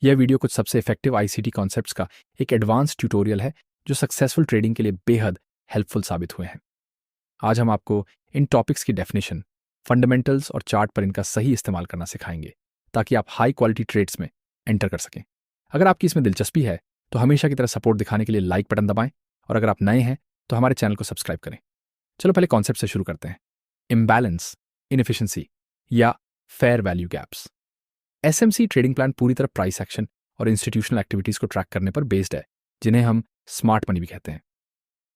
यह वीडियो कुछ सबसे इफेक्टिव आईसीटी कॉन्सेप्ट्स का एक एडवांस ट्यूटोरियल है जो सक्सेसफुल ट्रेडिंग के लिए बेहद हेल्पफुल साबित हुए हैं। आज हम आपको इन टॉपिक्स की डेफिनेशन, फंडामेंटल्स और चार्ट पर इनका सही इस्तेमाल करना सिखाएंगे ताकि आप हाई क्वालिटी ट्रेड्स में एंटर कर सकें। अगर आपकी इसमें दिलचस्पी है तो हमेशा की तरह सपोर्ट दिखाने के लिए लाइक बटन दबाएं और अगर आप नए हैं तो हमारे चैनल को सब्सक्राइब करें। चलो पहले कॉन्सेप्ट से शुरू करते हैं। इम्बैलेंस, इनएफिशिएंसी या fair value gaps. SMC trading plan पूरी तरह प्राइस एक्शन और इंस्टीट्यूशनल एक्टिविटीज को ट्रैक करने पर बेस्ड है, जिन्हें हम स्मार्ट मनी भी कहते हैं।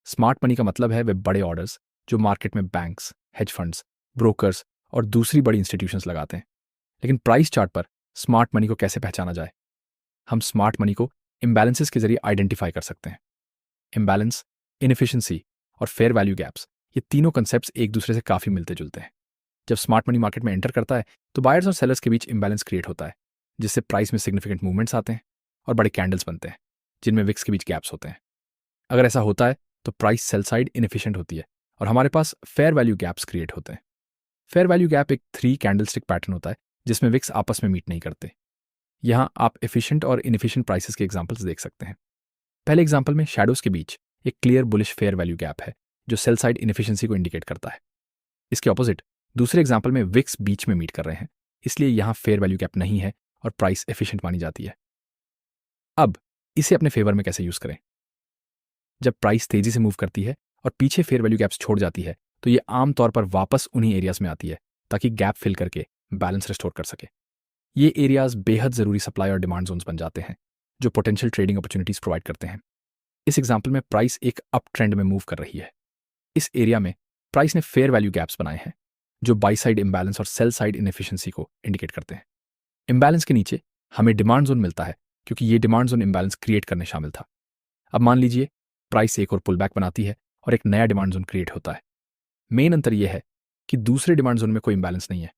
स्मार्ट मनी का मतलब है वे बड़े ऑर्डर्स जो मार्केट में बैंक्स, हेज फंड्स, ब्रोकर्स और दूसरी बड़ी इंस्टीट्यूशंस लगाते हैं। लेकिन प्राइस चार्ट पर स्मार्ट मनी को कैसे पहचाना जाए? हम स्मार्ट मनी को इम्बैलेंसेस के जरिए आइडेंटिफाई कर सकते हैं। इम्बैलेंस, इनएफिशिएंसी और फेयर वैल्यू गैप्स, ये तीनों कंसेप्ट्स एक दूसरे से काफी मिलते जुलते हैं। जब स्मार्ट मनी मार्केट में एंटर करता है तो बायर्स और सेलर्स के बीच इम्बैलेंस क्रिएट होता है, जिससे प्राइस में सिग्निफिकेंट मूवमेंट्स आते हैं और बड़े कैंडल्स बनते हैं जिनमें विक्स के बीच गैप्स होते हैं। अगर ऐसा होता है तो प्राइस सेल साइड इनएफिशिएंट होती है और हमारे पास फेयर वैल्यू गैप्स क्रिएट होते हैं। फेयर वैल्यू गैप एक 3 कैंडलस्टिक पैटर्न होता है जिसमें विक्स आपस में मीट नहीं करते। यहाँ आप एफिशिएंट और इनएफिशिएंट प्राइसेस के एग्जांपल्स देख सकते हैं। पहले एग्जांपल में शैडोज के बीच एक clear bullish fair value gap है जो सेल साइड इनएफिशिएंसी को इंडिकेट करता है। इसके ऑपोजिट दूसरे एग्जांपल में विक्स बीच में मीट कर रहे हैं, इसलिए यहां फेयर वैल्यू गैप नहीं है और प्राइस एफिशिएंट मानी जाती है। अब इसे अपने फेवर में कैसे यूज करें? जब प्राइस तेजी से मूव करती है और पीछे फेयर वैल्यू गैप्स छोड़ जाती है तो ये आमतौर पर वापस उन्हीं एरियाज में आती है ताकि गैप फिल करके बैलेंस रिस्टोर कर सके। ये एरियाज बेहद जरूरी सप्लाई और डिमांड जोन्स बन जाते हैं जो पोटेंशियल ट्रेडिंग अपॉर्चुनिटीज प्रोवाइड करते हैं। इस एग्जाम्पल में प्राइस एक अप ट्रेंड में मूव कर रही है। इस एरिया में प्राइस ने फेयर वैल्यू गैप्स बनाए हैं जो बाई साइड इम्बैलेंस और सेल साइड इनएफिशिएंसी को इंडिकेट करते हैं। इम्बैलेंस के नीचे हमें डिमांड जोन मिलता है क्योंकि ये डिमांड जोन इम्बैलेंस क्रिएट करने शामिल था। अब मान लीजिए प्राइस एक और पुल बैक बनाती है और एक नया डिमांड जोन क्रिएट होता है। मेन अंतर यह है कि दूसरे डिमांड जोन में कोई इम्बैलेंस नहीं है,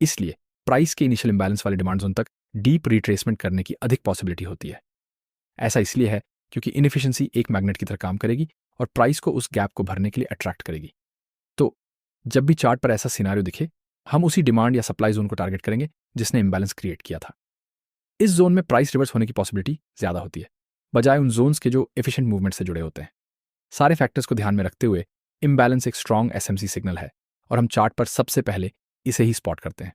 इसलिए प्राइस के इनिशियल इम्बैलेंस वाले डिमांड जोन तक डीप रिट्रेसमेंट करने की अधिक पॉसिबिलिटी होती है। ऐसा इसलिए है क्योंकि इनएफिशिएंसी एक मैग्नेट की तरह काम करेगी और प्राइस को उस गैप को भरने के लिए अट्रैक्ट करेगी। तो जब भी चार्ट पर ऐसा सिनारियो दिखे, हम उसी डिमांड या सप्लाई जोन को टारगेट करेंगे जिसने इम्बैलेंस क्रिएट किया था। इस जोन में प्राइस रिवर्स होने की पॉसिबिलिटी ज्यादा होती है, बजाय उन जोन्स के जो एफिशिएंट मूवमेंट से जुड़े होते हैं। सारे फैक्टर्स को ध्यान में रखते हुए इम्बैलेंस एक स्ट्रॉन्ग एसएमसी सिग्नल है और हम चार्ट पर सबसे पहले इसे ही स्पॉट करते हैं।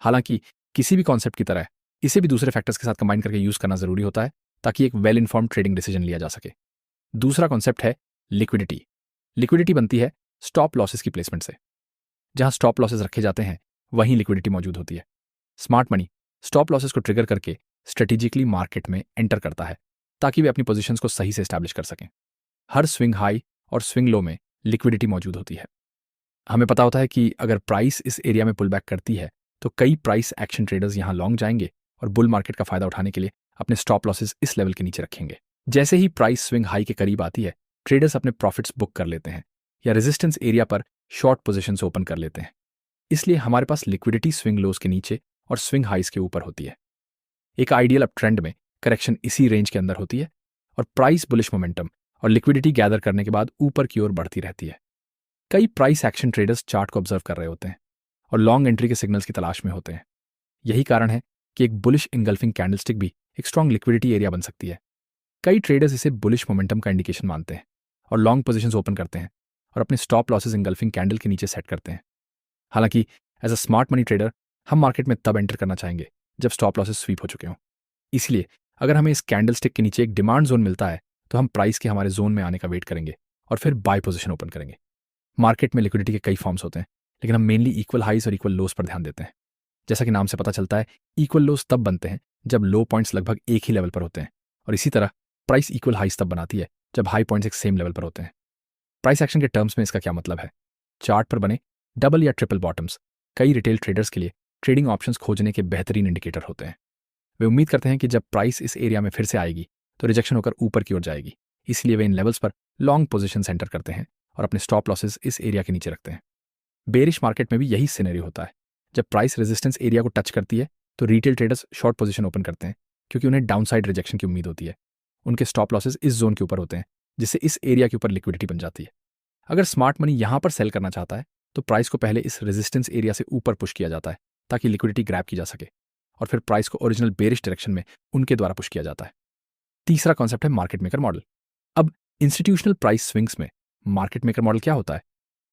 हालांकि किसी भी कॉन्सेप्ट की तरह इसे भी दूसरे फैक्टर्स के साथ कंबाइन करके यूज करना जरूरी होता है ताकि एक वेल इन्फॉर्म्ड ट्रेडिंग डिसीजन लिया जा सके। दूसरा कॉन्सेप्ट है लिक्विडिटी। लिक्विडिटी बनती है स्टॉप लॉसेस की प्लेसमेंट से। जहां स्टॉप लॉसेस रखे जाते हैं वहीं लिक्विडिटी मौजूद होती है। स्मार्ट मनी स्टॉप लॉसेस को ट्रिगर करके स्ट्रेटेजिकली मार्केट में एंटर करता है ताकि वे अपनी पोजीशंस को सही से एस्टैब्लिश कर सकें। हर स्विंग हाई और स्विंग लो में लिक्विडिटी मौजूद होती है। हमें पता होता है कि अगर प्राइस इस एरिया में पुल बैक करती है तो कई प्राइस एक्शन ट्रेडर्स यहां लॉन्ग जाएंगे और बुल मार्केट का फायदा उठाने के लिए अपने स्टॉप लॉसेस इस लेवल के नीचे रखेंगे। जैसे ही प्राइस स्विंग हाई के करीब आती है, ट्रेडर्स अपने प्रॉफिट्स बुक कर लेते हैं या रेजिस्टेंस एरिया पर शॉर्ट पोजीशंस ओपन कर लेते हैं। इसलिए हमारे पास लिक्विडिटी स्विंग लोज के नीचे और स्विंग हाइस के ऊपर होती है। एक आइडियल अप ट्रेंड में करेक्शन इसी रेंज के अंदर होती है और प्राइस बुलिश मोमेंटम और लिक्विडिटी गैदर करने के बाद ऊपर की ओर बढ़ती रहती है। कई प्राइस एक्शन ट्रेडर्स चार्ट को ऑब्जर्व कर रहे होते हैं और लॉन्ग एंट्री के सिग्नल्स की तलाश में होते हैं। यही कारण है कि एक बुलिश इंगल्फिंग कैंडलस्टिक भी एक स्ट्रॉन्ग लिक्विडिटी एरिया बन सकती है। कई ट्रेडर्स इसे बुलिश मोमेंटम का इंडिकेशन मानते हैं और लॉन्ग पोजीशंस ओपन करते हैं और अपने स्टॉप लॉसेस इंगल्फिंग कैंडल के नीचे सेट करते हैं। हालांकि as a smart money trader हम मार्केट में तब एंटर करना चाहेंगे जब स्टॉप लॉसेस स्वीप हो चुके हों। इसलिए अगर हमें इस कैंडलस्टिक के नीचे एक डिमांड जोन मिलता है तो हम प्राइस के हमारे जोन में आने का वेट करेंगे और फिर बाय पोजीशन ओपन करेंगे। मार्केट में लिक्विडिटी के कई फॉर्म्स होते हैं, लेकिन हम मेनली इक्वल हाइज और इक्वल लोस पर ध्यान देते हैं। जैसा कि नाम से पता चलता है, इक्वल लोस तब बनते हैं जब लो पॉइंट्स लगभग एक ही लेवल पर होते हैं और इसी तरह प्राइस इक्वल हाइज तब बनाती है जब हाई पॉइंट्स एक सेम लेवल पर होते हैं। प्राइस एक्शन के टर्म्स में इसका क्या मतलब है? चार्ट पर बने डबल या ट्रिपल बॉटम्स कई रिटेल ट्रेडर्स के लिए ट्रेडिंग ऑप्शंस खोजने के बेहतरीन इंडिकेटर होते हैं। वे उम्मीद करते हैं कि जब प्राइस इस एरिया में फिर से आएगी तो रिजेक्शन होकर ऊपर की ओर जाएगी, इसलिए वे इन लेवल्स पर लॉन्ग पोजीशन एंटर करते हैं और अपने स्टॉप लॉसेस इस एरिया के नीचे रखते हैं। बेरिश मार्केट में भी यही सिनेरियो होता है। जब प्राइस रेजिस्टेंस एरिया को टच करती है तो retail traders short position open करते हैं क्योंकि उन्हें डाउनसाइड रिजेक्शन की उम्मीद होती है। उनके स्टॉप लॉसेस इस जोन के ऊपर होते हैं जिससे इस एरिया के ऊपर लिक्विडिटी बन जाती है। अगर स्मार्ट मनी यहां पर सेल करना चाहता है तो प्राइस को पहले इस रेजिस्टेंस एरिया से ऊपर पुश किया जाता है ताकि लिक्विडिटी ग्रैब की जा सके और फिर प्राइस को ओरिजिनल बेरिश डायरेक्शन में उनके द्वारा पुश किया जाता है। तीसरा कॉन्सेप्ट है मार्केट मेकर मॉडल। अब इंस्टीट्यूशनल प्राइस स्विंग्स में मार्केट मेकर मॉडल क्या होता है?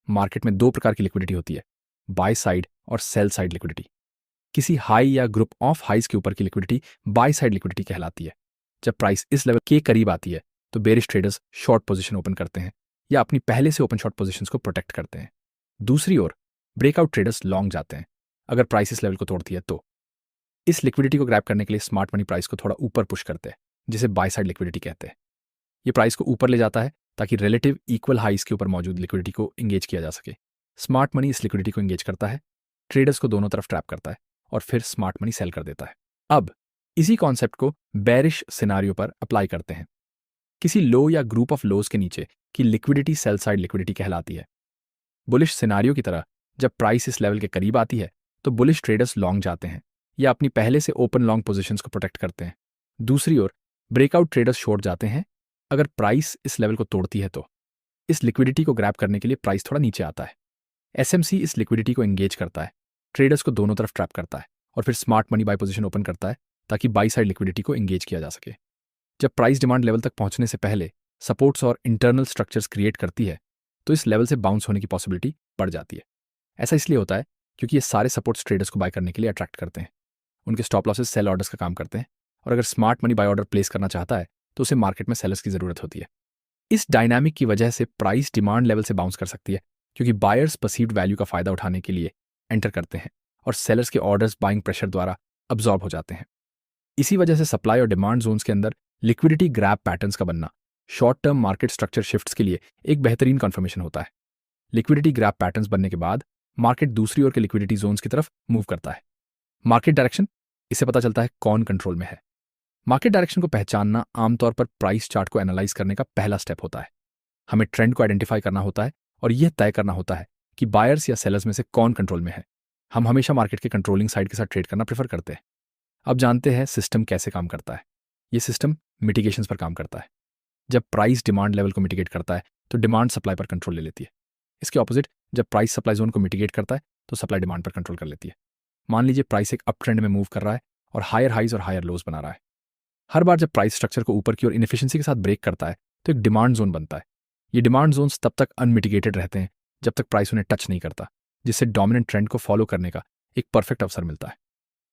मार्केट में दो प्रकार की लिक्विडिटी होती है, बाय साइड और सेल साइड लिक्विडिटी। किसी हाई या ग्रुप ऑफ हाइज के ऊपर की लिक्विडिटी बाय साइड लिक्विडिटी कहलाती है। जब प्राइस इस लेवल के करीब आती है तो bearish traders short position open करते हैं या अपनी पहले से ओपन शॉर्ट पोजीशंस को प्रोटेक्ट करते हैं। दूसरी ओर ब्रेकआउट ट्रेडर्स लॉन्ग जाते हैं अगर प्राइस इस लेवल को तोड़ती है तो। इस लिक्विडिटी को ग्रैब करने के लिए स्मार्ट मनी प्राइस को थोड़ा ऊपर पुश करते हैं, जिसे बाय साइड लिक्विडिटी कहते हैं। ये प्राइस को ऊपर ले जाता है ताकि रिलेटिव इक्वल हाइज के ऊपर मौजूद लिक्विडिटी को इंगेज किया जा सके। स्मार्ट मनी इस लिक्विडिटी को इंगेज करता है, ट्रेडर्स को दोनों तरफ ट्रैप करता है और फिर स्मार्ट मनी सेल कर देता है। अब इसी कॉन्सेप्ट को बेरिश सिनारियो पर अप्लाई करते हैं। किसी लो या ग्रुप ऑफ लोज के नीचे की लिक्विडिटी सेल साइड लिक्विडिटी कहलाती है। बुलिश सिनारियो की तरह जब प्राइस इस लेवल के करीब आती है तो बुलिश ट्रेडर्स लॉन्ग जाते हैं या अपनी पहले से ओपन लॉन्ग पोजीशंस को प्रोटेक्ट करते हैं। दूसरी ओर ब्रेकआउट ट्रेडर्स शॉर्ट जाते हैं अगर प्राइस इस लेवल को तोड़ती है तो। इस लिक्विडिटी को ग्रैब करने के लिए प्राइस थोड़ा नीचे आता है। एसएमसी इस लिक्विडिटी को एंगेज करता है, ट्रेडर्स को दोनों तरफ ट्रैप करता है और फिर smart money by position open करता है ताकि बाई साइड लिक्विडिटी को एंगेज किया जा सके। जब प्राइस डिमांड लेवल तक पहुंचने से पहले सपोर्ट्स और इंटरनल स्ट्रक्चर्स क्रिएट करती है तो इस लेवल से बाउंस होने की पॉसिबिलिटी बढ़ जाती है। ऐसा इसलिए होता है क्योंकि ये सारे सपोर्ट्स ट्रेडर्स को बाय करने के लिए अट्रैक्ट करते हैं। उनके स्टॉप लॉसेस सेल ऑर्डर्स का काम करते हैं और अगर smart money by order place करना चाहता है तो उसे मार्केट में सेलर्स की जरूरत होती है। इस डायनामिक की वजह से प्राइस डिमांड लेवल से बाउंस कर सकती है क्योंकि बायर्स परसीव्ड वैल्यू का फायदा उठाने के लिए एंटर करते हैं और सेलर्स के ऑर्डर्स बाइंग प्रेशर द्वारा अब्जॉर्ब हो जाते हैं। इसी वजह से सप्लाई और डिमांड जोन्स के अंदर लिक्विडिटी ग्रैब पैटर्न्स का बनना short term market structure shifts के लिए एक बेहतरीन कन्फर्मेशन होता है। लिक्विडिटी ग्रैब पैटर्न्स बनने के बाद मार्केट दूसरी ओर के लिक्विडिटी जोन्स की तरफ मूव करता है। मार्केट डायरेक्शन, इससे पता चलता है कौन कंट्रोल में है। मार्केट डायरेक्शन को पहचानना आमतौर पर प्राइस चार्ट को एनालाइज करने का पहला स्टेप होता है। हमें ट्रेंड को आइडेंटिफाई करना होता है और यह तय करना होता है कि बायर्स या सेलर्स में से कौन कंट्रोल में है। हम हमेशा मार्केट के कंट्रोलिंग साइड के साथ ट्रेड करना प्रेफर करते हैं। अब जानते हैं सिस्टम कैसे काम करता है। यह सिस्टम मिटिगेशंस पर काम करता है। जब प्राइस डिमांड लेवल को मिटिगेट करता है तो डिमांड सप्लाई पर कंट्रोल ले लेती है। इसके ऑपोजिट जब प्राइस सप्लाई जोन को मिटिगेट करता है तो सप्लाई डिमांड पर कंट्रोल कर लेती है। मान लीजिए प्राइस एक अप ट्रेंड में मूव कर रहा है और हायर हाइज और हायर लोज बना रहा है। हर बार जब प्राइस स्ट्रक्चर को ऊपर की ओर इनएफिशिएंसी के साथ ब्रेक करता है तो एक डिमांड जोन बनता है। ये डिमांड जोन्स तब तक अनमिटिगेटेड रहते हैं जब तक प्राइस उन्हें टच नहीं करता, जिससे डोमिनेंट ट्रेंड को फॉलो करने का एक परफेक्ट अवसर मिलता है।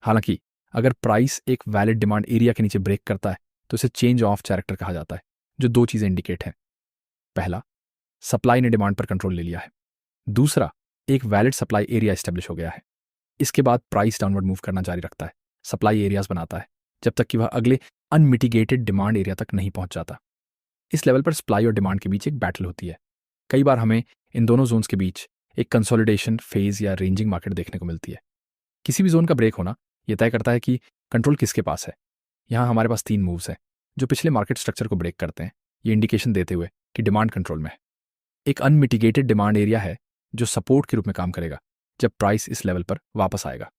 हालांकि अगर प्राइस एक वैलिड डिमांड एरिया के नीचे ब्रेक करता है तो इसे चेंज ऑफ कैरेक्टर कहा जाता है, जो दो चीजें इंडिकेट हैं। पहला, सप्लाई ने डिमांड पर कंट्रोल ले लिया है। दूसरा, एक वैलिड सप्लाई एरिया एस्टेब्लिश हो गया है। इसके बाद प्राइस डाउनवर्ड मूव करना जारी रखता है, सप्लाई एरियाज बनाता है जब तक कि वह अगले अनमिटिगेटेड डिमांड एरिया तक नहीं पहुंच जाता। इस लेवल पर सप्लाई और डिमांड के बीच एक बैटल होती है। कई बार हमें इन दोनों जोन्स के बीच एक कंसोलिडेशन फेज या रेंजिंग मार्केट देखने को मिलती है। किसी भी जोन का ब्रेक होना यह तय करता है कि कंट्रोल किसके पास है। यहाँ हमारे पास 3 मूव्स हैं जो पिछले मार्केट स्ट्रक्चर को ब्रेक करते हैं, ये इंडिकेशन देते हुए कि डिमांड कंट्रोल में है। एक अनमिटिगेटेड डिमांड एरिया है जो सपोर्ट के रूप में काम करेगा जब प्राइस इस लेवल पर वापस आएगा।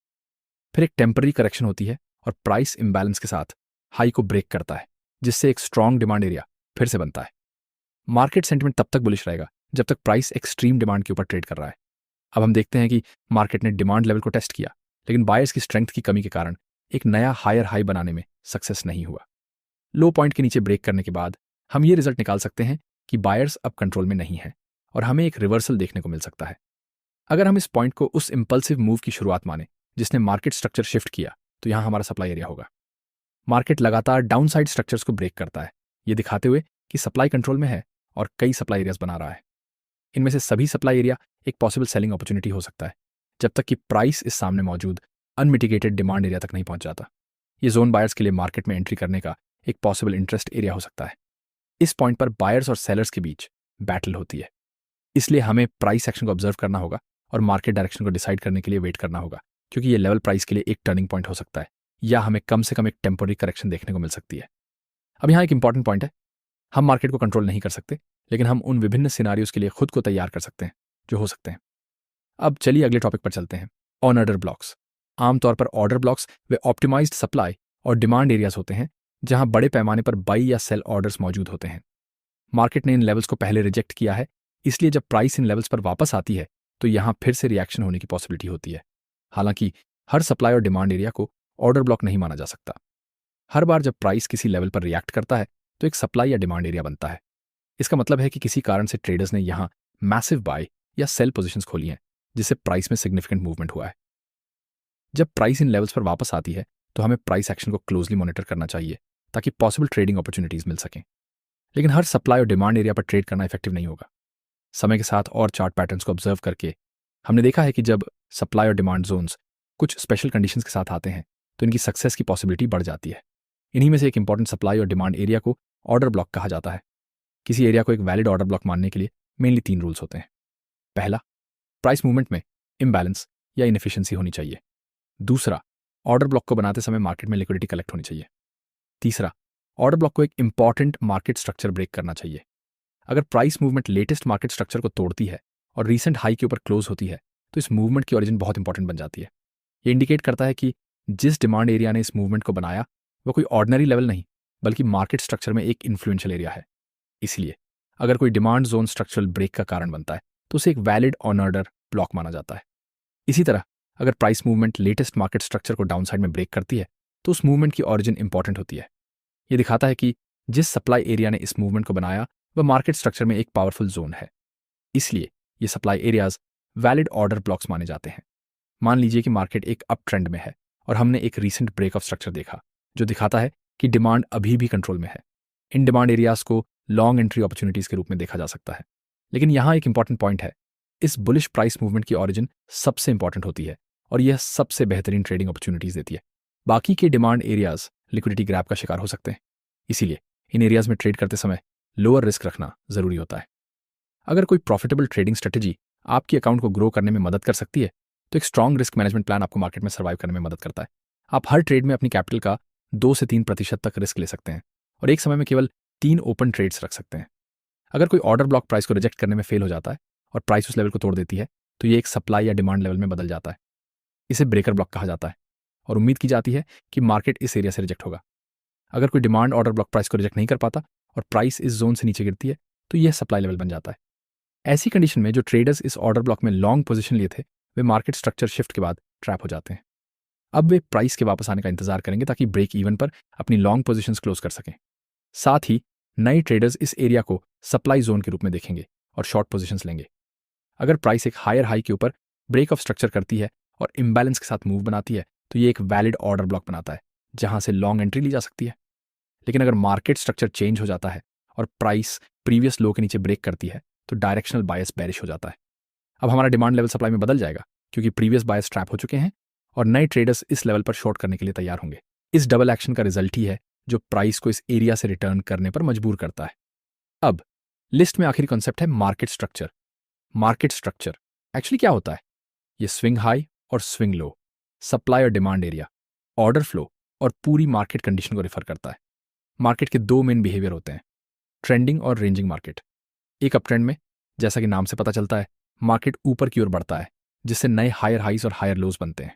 फिर एक टेम्पररी करेक्शन होती है और प्राइस इम्बैलेंस के साथ हाई को ब्रेक करता है, जिससे एक स्ट्रॉन्ग डिमांड एरिया फिर से बनता है। मार्केट सेंटिमेंट तब तक बुलिश रहेगा जब तक प्राइस एक्सट्रीम डिमांड के ऊपर ट्रेड कर रहा है। अब हम देखते हैं कि मार्केट ने डिमांड लेवल को टेस्ट किया, लेकिन बायर्स की स्ट्रेंथ की कमी के कारण एक नया हायर हाई बनाने में सक्सेस नहीं हुआ। लो पॉइंट के नीचे ब्रेक करने के बाद हम ये रिजल्ट निकाल सकते हैं कि बायर्स अब कंट्रोल में नहीं है और हमें एक रिवर्सल देखने को मिल सकता है। अगर हम इस पॉइंट को उस इंपल्सिव मूव की शुरुआत माने जिसने मार्केट स्ट्रक्चर शिफ्ट किया, तो यहां हमारा सप्लाई एरिया होगा। मार्केट लगातार डाउनसाइड स्ट्रक्चर्स को ब्रेक करता है, ये दिखाते हुए कि सप्लाई कंट्रोल में है और कई सप्लाई एरियाज बना रहा है। इनमें से सभी सप्लाई एरिया एक पॉसिबल सेलिंग अपॉर्चुनिटी हो सकता है जब तक कि प्राइस इस सामने मौजूद अनमिटिगेटेड डिमांड एरिया तक नहीं पहुंच जाता। ये जोन बायर्स के लिए मार्केट में एंट्री करने का एक पॉसिबल इंटरेस्ट एरिया हो सकता है। इस पॉइंट पर बायर्स और सेलर्स के बीच बैटल होती है, इसलिए हमें प्राइस एक्शन को ऑब्जर्व करना होगा और मार्केट डायरेक्शन को डिसाइड करने के लिए वेट करना होगा, क्योंकि ये लेवल प्राइस के लिए एक टर्निंग पॉइंट हो सकता है या हमें कम से कम एक टेम्पोररी करेक्शन देखने को मिल सकती है। अब यहाँ एक इंपॉर्टेंट पॉइंट है, हम मार्केट को कंट्रोल नहीं कर सकते, लेकिन हम उन विभिन्न सिनारियोज के लिए खुद को तैयार कर सकते हैं जो हो सकते हैं। अब चलिए अगले टॉपिक पर चलते हैं, ऑन ऑर्डर ब्लॉक्स। आमतौर पर ऑर्डर ब्लॉक्स वे ऑप्टिमाइज्ड सप्लाई और डिमांड एरियाज होते हैं जहां बड़े पैमाने पर बाई या सेल ऑर्डर्स मौजूद होते हैं। मार्केट ने इन लेवल्स को पहले रिजेक्ट किया है, इसलिए जब प्राइस इन लेवल्स पर वापस आती है तो यहां फिर से रिएक्शन होने की पॉसिबिलिटी होती है। हालांकि हर सप्लाई और डिमांड एरिया को ऑर्डर ब्लॉक नहीं माना जा सकता। हर बार जब प्राइस किसी लेवल पर रिएक्ट करता है तो एक सप्लाई या डिमांड एरिया बनता है। इसका मतलब है कि किसी कारण से ट्रेडर्स ने यहाँ मैसिव बाय या सेल पोजीशंस खोली हैं, जिससे प्राइस में सिग्निफिकेंट मूवमेंट हुआ है। जब प्राइस इन लेवल्स पर वापस आती है तो हमें प्राइस एक्शन को क्लोजली मॉनिटर करना चाहिए ताकि पॉसिबल ट्रेडिंग अपॉर्चुनिटीज मिल सकें। लेकिन हर सप्लाई और डिमांड एरिया पर ट्रेड करना इफेक्टिव नहीं होगा। समय के साथ और चार्ट पैटर्न्स को ऑब्जर्व करके हमने देखा है कि जब सप्लाई और डिमांड जोन्स कुछ स्पेशल कंडीशंस के साथ आते हैं तो इनकी सक्सेस की पॉसिबिलिटी बढ़ जाती है। इन्हीं में से एक इंपॉर्टेंट सप्लाई और डिमांड एरिया को ऑर्डर ब्लॉक कहा जाता है। किसी एरिया को एक वैलिड ऑर्डर ब्लॉक मानने के लिए मेनली 3 रूल्स होते हैं। पहला, प्राइस मूवमेंट में इम्बैलेंस या इनएफिशिएंसी होनी चाहिए। दूसरा, ऑर्डर ब्लॉक को बनाते समय मार्केट में लिक्विडिटी कलेक्ट होनी चाहिए। तीसरा, ऑर्डर ब्लॉक को एक इंपॉर्टेंट मार्केट स्ट्रक्चर ब्रेक करना चाहिए। अगर price movement latest market structure को तोड़ती है और रीसेंट हाई के ऊपर क्लोज होती है तो इस मूवमेंट की ओरिजिन बहुत इंपॉर्टेंट बन जाती है। ये इंडिकेट करता है कि जिस डिमांड एरिया ने इस मूवमेंट को बनाया वो कोई ऑर्डिनरी लेवल नहीं बल्कि मार्केट स्ट्रक्चर में एक इन्फ्लुएंशियल एरिया है। इसलिए अगर कोई डिमांड जोन स्ट्रक्चरल ब्रेक का कारण बनता है तो उसे एक वैलिड ऑन ऑर्डर ब्लॉक माना जाता है। इसी तरह अगर price movement latest market structure को डाउन साइड में ब्रेक करती है तो उस मूवमेंट की ऑरिजिन इंपॉर्टेंट होती है। ये दिखाता है कि जिस सप्लाई एरिया ने इस मूवमेंट को बनाया वह मार्केट स्ट्रक्चर में एक पावरफुल जोन है। इसलिए ये supply areas valid order blocks माने जाते हैं। मान लीजिए कि मार्केट एक अप ट्रेंड में है और हमने एक रीसेंट ब्रेक ऑफ स्ट्रक्चर देखा जो दिखाता है कि डिमांड अभी भी कंट्रोल में है। इन डिमांड एरियाज को लॉन्ग एंट्री अपॉर्चुनिटीज के रूप में देखा जा सकता है। लेकिन यहाँ एक इंपॉर्टेंट पॉइंट है, इस बुलिश प्राइस मूवमेंट की ऑरिजिन सबसे इंपॉर्टेंट होती है और यह सबसे बेहतरीन ट्रेडिंग अपॉर्चुनिटीज देती है। बाकी के डिमांड एरियाज लिक्विडिटी ग्रैब का शिकार हो सकते हैं। इसीलिए इन एरियाज में ट्रेड करते समय लोअर रिस्क रखना जरूरी होता है। अगर कोई प्रॉफिटेबल ट्रेडिंग स्ट्रेटजी आपकी अकाउंट को ग्रो करने में मदद कर सकती है तो एक स्ट्रॉन्ग रिस्क मैनेजमेंट प्लान आपको मार्केट में सर्वाइव करने में मदद करता है। आप हर ट्रेड में अपनी कैपिटल का 2 से 3% तक रिस्क ले सकते हैं और एक समय में केवल 3 ओपन ट्रेड्स रख सकते हैं। अगर कोई ऑर्डर ब्लॉक प्राइस को रिजेक्ट करने में फेल हो जाता है और प्राइस उस लेवल को तोड़ देती है तो ये एक सप्लाई या डिमांड लेवल में बदल जाता है। इसे ब्रेकर ब्लॉक कहा जाता है और उम्मीद की जाती है कि मार्केट इस एरिया से रिजेक्ट होगा। अगर कोई डिमांड ऑर्डर ब्लॉक प्राइस को रिजेक्ट नहीं कर पाता और प्राइस इस जोन से नीचे गिरती है तो यह सप्लाई लेवल बन जाता है। ऐसी कंडीशन में जो ट्रेडर्स इस ऑर्डर ब्लॉक में लॉन्ग पोजीशन लिए थे वे मार्केट स्ट्रक्चर शिफ्ट के बाद ट्रैप हो जाते हैं। अब वे प्राइस के वापस आने का इंतजार करेंगे ताकि ब्रेक इवन पर अपनी लॉन्ग पोजीशंस क्लोज कर सकें। साथ ही नए ट्रेडर्स इस एरिया को सप्लाई जोन के रूप में देखेंगे और शॉर्ट पोजीशंस लेंगे। अगर प्राइस एक हायर हाई के ऊपर ब्रेक ऑफ स्ट्रक्चर करती है और इम्बैलेंस के साथ मूव बनाती है तो ये एक वैलिड ऑर्डर ब्लॉक बनाता है जहां से लॉन्ग एंट्री ली जा सकती है। लेकिन अगर मार्केट स्ट्रक्चर चेंज हो जाता है और प्राइस प्रीवियस लो के नीचे ब्रेक करती है तो डायरेक्शनल बायस बेरिश हो जाता है। अब हमारा डिमांड लेवल सप्लाई में बदल जाएगा क्योंकि प्रीवियस बायस ट्रैप हो चुके हैं और नए ट्रेडर्स इस लेवल पर शॉर्ट करने के लिए तैयार होंगे। इस डबल एक्शन का रिजल्ट ही है जो प्राइस को इस एरिया से रिटर्न करने पर मजबूर करता है। अब लिस्ट में आखिरी कॉन्सेप्ट है market structure. Market structure actually क्या होता है? ये स्विंग हाई और स्विंग लो, सप्लाई और डिमांड एरिया, ऑर्डर फ्लो और पूरी मार्केट कंडीशन को रेफर करता है। मार्केट के 2 मेन बिहेवियर होते हैं, ट्रेंडिंग और रेंजिंग मार्केट। एक अप ट्रेंड में, जैसा कि नाम से पता चलता है, मार्केट ऊपर की ओर बढ़ता है जिससे नए हायर हाइज और हायर लोज बनते हैं।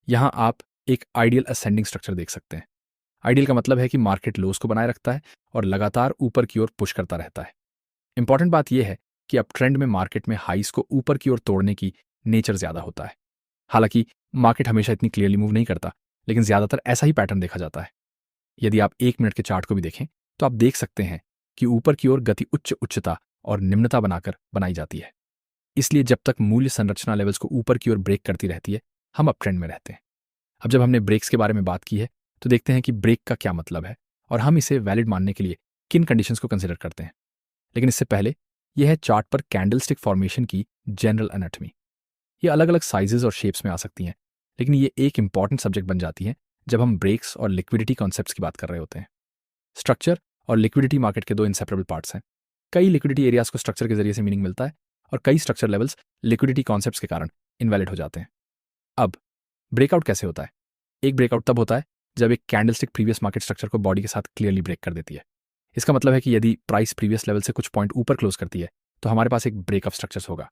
यहां आप एक आइडियल असेंडिंग स्ट्रक्चर देख सकते हैं। आइडियल का मतलब है कि मार्केट लोज को बनाए रखता है और लगातार ऊपर की ओर पुश करता रहता है। इंपॉर्टेंट बात यह है कि अप ट्रेंड में मार्केट में हाइज को ऊपर की ओर तोड़ने की नेचर ज्यादा होता है। हालांकि मार्केट हमेशा इतनी क्लियरली मूव नहीं करता, लेकिन ज्यादातर ऐसा ही पैटर्न देखा जाता है। यदि आप 1 मिनट के चार्ट को भी देखें तो आप देख सकते हैं कि ऊपर की ओर गति उच्चता और निम्नता बनाकर बनाई जाती है। इसलिए जब तक मूल्य संरचना लेवल्स को ऊपर की ओर ब्रेक करती रहती है हम अप ट्रेंड में रहते हैं। अब जब हमने ब्रेक्स के बारे में बात की है तो देखते हैं कि ब्रेक का क्या मतलब है और हम इसे वैलिड मानने के लिए किन कंडीशंस को कंसिडर करते हैं। लेकिन इससे पहले यह है चार्ट पर कैंडलस्टिक फॉर्मेशन की जनरल एनाटॉमी। ये अलग अलग साइजेस और शेप्स में आ सकती हैं, लेकिन ये एक इंपॉर्टेंट सब्जेक्ट बन जाती है जब हम ब्रेक्स और लिक्विडिटी कॉन्सेप्ट्स की बात कर रहे होते हैं। स्ट्रक्चर और लिक्विडिटी मार्केट के 2 इंसेपरेबल पार्ट्स हैं। कई लिक्विडिटी एरियाज को स्ट्रक्चर के जरिए से मीनिंग मिलता है और कई स्ट्रक्चर लेवल्स लिक्विडिटी कॉन्सेप्ट्स के कारण इनवैलिड हो जाते हैं। अब ब्रेकआउट कैसे होता है? एक ब्रेकआउट तब होता है जब एक कैंडलस्टिक प्रीवियस मार्केट स्ट्रक्चर को बॉडी के साथ क्लियरली ब्रेक कर देती है। इसका मतलब है कि यदि प्राइस प्रीवियस लेवल से कुछ पॉइंट ऊपर क्लोज करती है तो हमारे पास एक ब्रेक ऑफ स्ट्रक्चर्स होगा।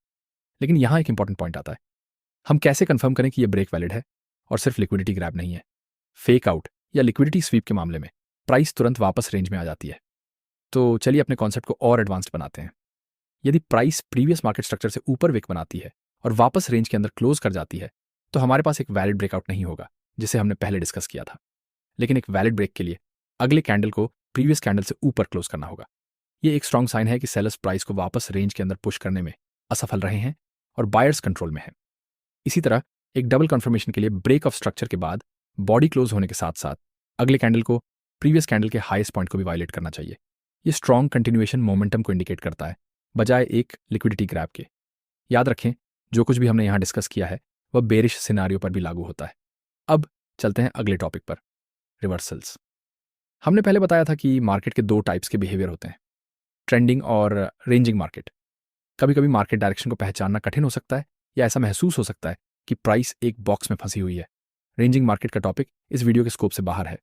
लेकिन यहाँ एक इंपॉर्टेंट पॉइंट आता है, हम कैसे कंफर्म करें कि यह ब्रेक वैलिड है और सिर्फ लिक्विडिटी ग्रैब नहीं है? फेक आउट या लिक्विडिटी स्वीप के मामले में प्राइस तुरंत वापस रेंज में आ जाती है। तो चलिए अपने कॉन्सेप्ट को और एडवांस्ड बनाते हैं। यदि प्राइस प्रीवियस मार्केट स्ट्रक्चर से ऊपर विक बनाती है और वापस रेंज के अंदर क्लोज कर जाती है तो हमारे पास एक वैलिड ब्रेकआउट नहीं होगा, जिसे हमने पहले डिस्कस किया था, लेकिन एक वैलिड ब्रेक के लिए अगले कैंडल को प्रीवियस कैंडल से ऊपर क्लोज करना होगा। ये एक स्ट्रॉन्ग साइन है कि सेलर्स प्राइस को वापस रेंज के अंदर पुश करने में असफल रहे हैं और बायर्स कंट्रोल में है। इसी तरह एक डबल कंफर्मेशन के लिए ब्रेक ऑफ स्ट्रक्चर के बाद बॉडी क्लोज होने के साथ साथ अगले कैंडल को प्रीवियस कैंडल के हाईएस्ट पॉइंट को भी वायलेट करना चाहिए। ये स्ट्रॉन्ग कंटिन्यूएशन मोमेंटम को इंडिकेट करता है, बजाय एक लिक्विडिटी ग्रैब के। याद रखें, जो कुछ भी हमने यहाँ डिस्कस किया है वह बेरिश सिनारियो पर भी लागू होता है। अब चलते हैं अगले टॉपिक पर, रिवर्सल्स। हमने पहले बताया था कि मार्केट के दो टाइप्स के बिहेवियर होते हैं, ट्रेंडिंग और रेंजिंग मार्केट। कभी कभी मार्केट डायरेक्शन को पहचानना कठिन हो सकता है या ऐसा महसूस हो सकता है कि प्राइस एक बॉक्स में फंसी हुई है। रेंजिंग मार्केट का टॉपिक इस वीडियो के स्कोप से बाहर है,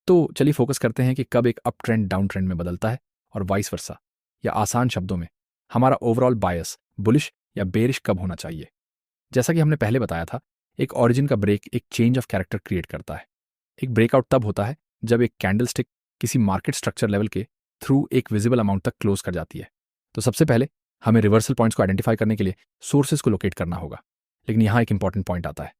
तो चलिए फोकस करते हैं कि कब एक अप ट्रेंड डाउन ट्रेंड में बदलता है और वाइस वर्सा, या आसान शब्दों में हमारा ओवरऑल बायस बुलिश या बेरिश कब होना चाहिए। जैसा कि हमने पहले बताया था, एक ऑरिजिन का ब्रेक एक चेंज ऑफ कैरेक्टर क्रिएट करता है। एक ब्रेकआउट तब होता है जब एक कैंडलस्टिक किसी मार्केट स्ट्रक्चर लेवल के थ्रू एक विजिबल अमाउंट तक क्लोज कर जाती है। तो सबसे पहले हमें रिवर्सल पॉइंट्स को आइडेंटिफाई करने के लिए सोर्सेज को लोकेट करना होगा। लेकिन यहाँ एक इंपॉर्टेंट पॉइंट आता है,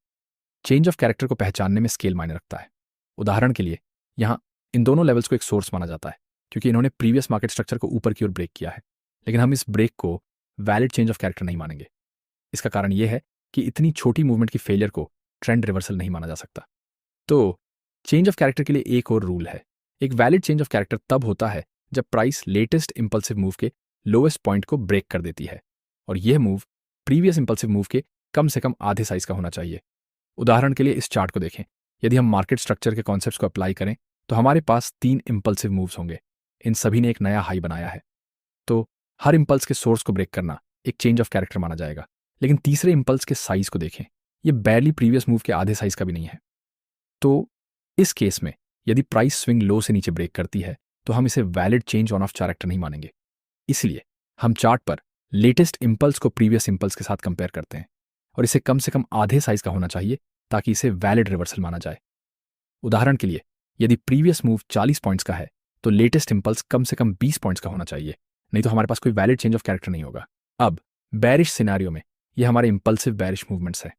चेंज ऑफ कैरेक्टर को पहचानने में स्केल मायने रखता है। उदाहरण के लिए यहाँ इन दोनों लेवल्स को एक सोर्स माना जाता है क्योंकि इन्होंने प्रीवियस मार्केट स्ट्रक्चर को ऊपर की ओर ब्रेक किया है, लेकिन हम इस ब्रेक को वैलिड चेंज ऑफ कैरेक्टर नहीं मानेंगे। इसका कारण यह है कि इतनी छोटी मूवमेंट की फेलियर को ट्रेंड रिवर्सल नहीं माना जा सकता। तो चेंज ऑफ कैरेक्टर के लिए एक और रूल है, एक वैलिड चेंज ऑफ कैरेक्टर तब होता है जब प्राइस लेटेस्ट इंपल्सिव मूव के लोएस्ट पॉइंट को ब्रेक कर देती है, और यह मूव प्रीवियस इंपल्सिव मूव के कम से कम आधे साइज का होना चाहिए। उदाहरण के लिए इस चार्ट को देखें। यदि हम मार्केट स्ट्रक्चर के कॉन्सेप्ट्स को अप्लाई करें तो हमारे पास 3 इंपल्सिव मूव्स होंगे। इन सभी ने एक नया हाई बनाया है, तो हर इंपल्स के सोर्स को ब्रेक करना एक चेंज ऑफ कैरेक्टर माना जाएगा। लेकिन तीसरे इंपल्स के साइज को देखें, ये बैरली प्रीवियस मूव के आधे साइज का भी नहीं है। तो इस केस में यदि प्राइस स्विंग लो से नीचे ब्रेक करती है तो हम इसे valid change on off character नहीं मानेंगे। इसलिए हम चार्ट पर लेटेस्ट इंपल्स को प्रीवियस इंपल्स के साथ कंपेयर करते हैं और इसे कम से कम आधे साइज का होना चाहिए ताकि इसे वैलिड रिवर्सल माना जाए। उदाहरण के लिए यदि प्रीवियस मूव 40 पॉइंट्स का है तो लेटेस्ट इंपल्स कम से कम 20 पॉइंट्स का होना चाहिए, नहीं तो हमारे पास कोई वैलिड चेंज ऑफ कैरेक्टर नहीं होगा। अब बैरिश सिनारियो में ये हमारे इंपल्सिव बैरिश मूवमेंट्स हैं।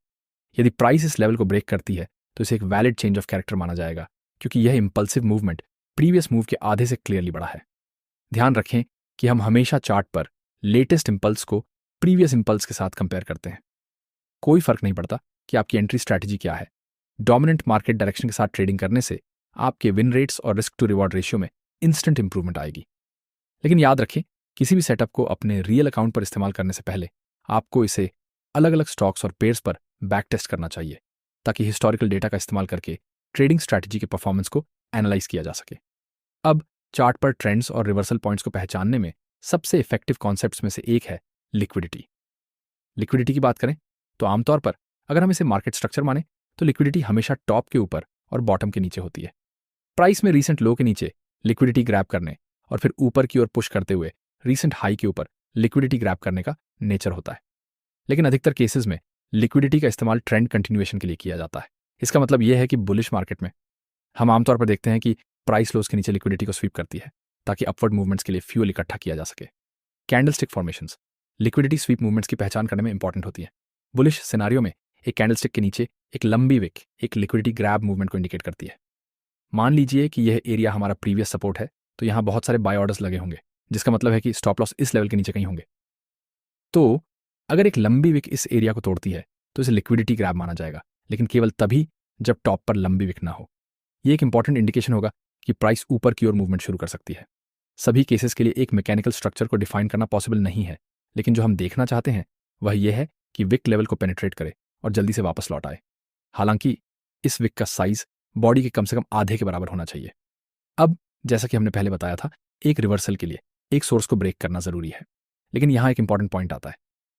यदि प्राइस इस लेवल को ब्रेक करती है तो इसे एक वैलिड चेंज ऑफ कैरेक्टर माना जाएगा क्योंकि यह इंपल्सिव मूवमेंट प्रीवियस मूव के आधे से क्लियरली बड़ा है। ध्यान रखें कि हम हमेशा चार्ट पर लेटेस्ट इंपल्स को प्रीवियस इंपल्स के साथ कंपेयर करते हैं। कोई फर्क नहीं पड़ता कि आपकी एंट्री स्ट्रैटेजी क्या है, डोमिनेंट मार्केट डायरेक्शन के साथ ट्रेडिंग करने से आपके विन रेट्स और रिस्क टू रिवॉर्ड रेशियो में इंस्टेंट इंप्रूवमेंट आएगी। लेकिन याद रखें, किसी भी सेटअप को अपने रियल अकाउंट पर इस्तेमाल करने से पहले आपको इसे अलग अलग स्टॉक्स और पेयर्स पर बैक टेस्ट करना चाहिए ताकि हिस्टोरिकल डेटा का इस्तेमाल करके ट्रेडिंग स्ट्रैटेजी के परफॉर्मेंस को एनालाइज किया जा सके। अब चार्ट पर ट्रेंड्स और रिवर्सल पॉइंट्स को पहचानने में सबसे इफेक्टिव कॉन्सेप्ट्स में से एक है लिक्विडिटी। लिक्विडिटी की बात करें तो आमतौर पर अगर हम इसे मार्केट स्ट्रक्चर माने तो लिक्विडिटी हमेशा टॉप के ऊपर और बॉटम के नीचे होती है। प्राइस में रीसेंट लो के नीचे लिक्विडिटी ग्रैब करने और फिर ऊपर की ओर पुश करते हुए रीसेंट हाई के ऊपर लिक्विडिटी ग्रैब करने का नेचर होता है। लेकिन अधिकतर केसेस में लिक्विडिटी का इस्तेमाल ट्रेंड कंटिन्यूएशन के लिए किया जाता है। इसका मतलब यह है कि बुलिश मार्केट में हम आमतौर पर देखते हैं कि प्राइस लोस के नीचे लिक्विडिटी को स्वीप करती है ताकि अपवर्ड मूवमेंट्स के लिए फ्यूल इकट्ठा किया जा सके। Candlestick formations liquidity SVEEP movements की पहचान करने में इंपॉर्टेंट होती है। बुलिश सिनारियो में एक कैंडलस्टिक के नीचे एक लंबी विक एक लिक्विडिटी ग्रैब मूवमेंट को इंडिकेट करती है। मान लीजिए कि यह एरिया हमारा प्रीवियस सपोर्ट है, तो यहाँ बहुत सारे बाय ऑर्डर्स लगे होंगे, जिसका मतलब है कि स्टॉप लॉस इस लेवल के नीचे कहीं होंगे। तो अगर एक लंबी विक इस एरिया को तोड़ती है तो इसे लिक्विडिटी ग्रैब माना जाएगा, लेकिन केवल तभी जब टॉप पर लंबी विक ना हो। यह एक इंपॉर्टेंट इंडिकेशन होगा कि प्राइस ऊपर की ओर मूवमेंट शुरू कर सकती है। सभी केसेस के लिए एक मैकेनिकल स्ट्रक्चर को डिफाइन करना पॉसिबल नहीं है, लेकिन जो हम देखना चाहते हैं वह यह है कि विक लेवल को पेनिट्रेट करे और जल्दी से वापस लौट आए। हालांकि इस विक का साइज बॉडी के कम से कम आधे के बराबर होना चाहिए। अब जैसा कि हमने पहले बताया था, एक रिवर्सल के लिए एक सोर्स को ब्रेक करना जरूरी है, लेकिन यहाँ एक इंपॉर्टेंट पॉइंट आता है।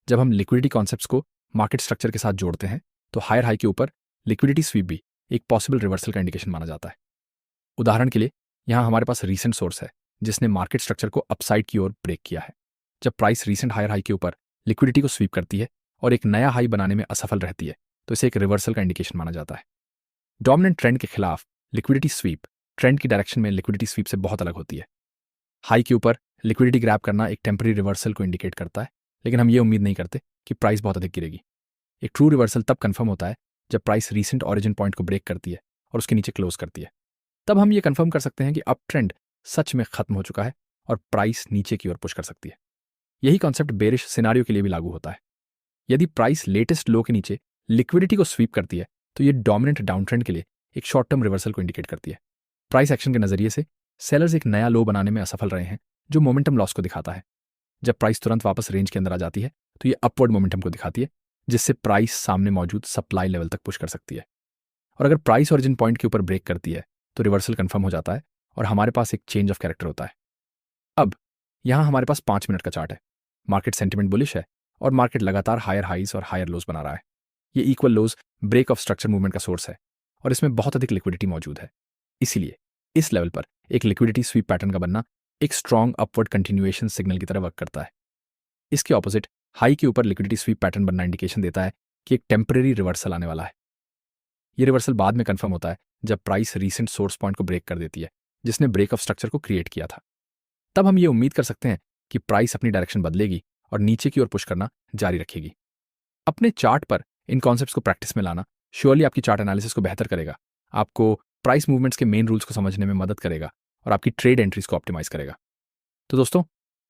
जब हम लिक्विडिटी कॉन्सेप्ट्स को मार्केट स्ट्रक्चर के साथ जोड़ते हैं तो हायर हाई के ऊपर लिक्विडिटी स्वीप भी एक पॉसिबल रिवर्सल का इंडिकेशन माना जाता है। उदाहरण के लिए यहाँ हमारे पास रीसेंट सोर्स है जिसने मार्केट स्ट्रक्चर को अपसाइड की ओर ब्रेक किया है। जब प्राइस रीसेंट हायर हाई के ऊपर लिक्विडिटी को स्वीप करती है और एक नया हाई बनाने में असफल रहती है तो इसे एक रिवर्सल का इंडिकेशन माना जाता है। डोमिनेंट ट्रेंड के खिलाफ लिक्विडिटी स्वीप ट्रेंड की डायरेक्शन में लिक्विडिटी स्वीप से बहुत अलग होती है। हाई के ऊपर लिक्विडिटी ग्रैब करना एक टेम्पररी रिवर्सल को इंडिकेट करता है, लेकिन हम ये उम्मीद नहीं करते कि प्राइस बहुत अधिक गिरेगी। एक ट्रू रिवर्सल तब कंफर्म होता है जब प्राइस रीसेंट ऑरिजिन पॉइंट को ब्रेक करती है और उसके नीचे क्लोज करती है। तब हम ये कंफर्म कर सकते हैं कि अप ट्रेंड सच में खत्म हो चुका है और प्राइस नीचे की ओर पुश कर सकती है। यही कॉन्सेप्ट बेरिश सिनारियो के लिए भी लागू होता है। यदि प्राइस लेटेस्ट लो के नीचे लिक्विडिटी को स्वीप करती है तो ये डोमिनेंट डाउन ट्रेंड के लिए एक शॉर्ट टर्म रिवर्सल को इंडिकेट करती है। प्राइस एक्शन के नजरिए से सेलर्स एक नया लो बनाने में असफल रहे हैं, जो मोमेंटम लॉस को दिखाता है। जब प्राइस तुरंत वापस रेंज के अंदर आ जाती है तो ये अपवर्ड मोमेंटम को दिखाती है, जिससे प्राइस सामने मौजूद सप्लाई लेवल तक पुश कर सकती है। और अगर प्राइस ओरिजिन पॉइंट के ऊपर ब्रेक करती है तो रिवर्सल कंफर्म हो जाता है और हमारे पास एक चेंज ऑफ कैरेक्टर होता है। अब यहाँ हमारे पास 5 मिनट का चार्ट है। मार्केट सेंटिमेंट बुलिश है और मार्केट लगातार हायर हाइज और हायर लोज बना रहा है। ये equal lows break of structure movement का सोर्स है और इसमें बहुत अधिक लिक्विडिटी मौजूद है। इसीलिए इस लेवल पर एक लिक्विडिटी स्वीप पैटर्न का बनना एक स्ट्रॉन्ग अपवर्ड कंटिन्यूएशन सिग्नल की तरह वर्क करता है। इसके ऑपोजिट हाई के ऊपर लिक्विडिटी स्वीप पैटर्न बनना इंडिकेशन देता है कि एक टेम्परेरी रिवर्सल आने वाला है। ये रिवर्सल बाद में कंफर्म होता है जब प्राइस रीसेंट सोर्स पॉइंट को ब्रेक कर देती है, जिसने ब्रेक ऑफ स्ट्रक्चर को क्रिएट किया था। तब हम ये उम्मीद कर सकते हैं कि प्राइस अपनी डायरेक्शन बदलेगी और नीचे की ओर पुश करना जारी रखेगी। अपने चार्ट पर इन कॉन्सेप्ट्स को प्रैक्टिस में लाना श्योरली आपकी चार्ट एनालिसिस को बेहतर करेगा, आपको प्राइस मूवमेंट्स के मेन रूल्स को समझने में मदद करेगा और आपकी ट्रेड एंट्रीज को ऑप्टिमाइज करेगा। तो दोस्तों,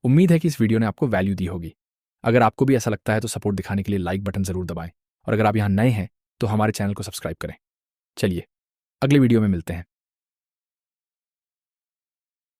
उम्मीद है कि इस वीडियो ने आपको वैल्यू दी होगी। अगर आपको भी ऐसा लगता है तो सपोर्ट दिखाने के लिए लाइक बटन जरूर दबाएं और अगर आप यहाँ नए हैं तो हमारे चैनल को सब्सक्राइब करें। चलिए अगले वीडियो में मिलते हैं।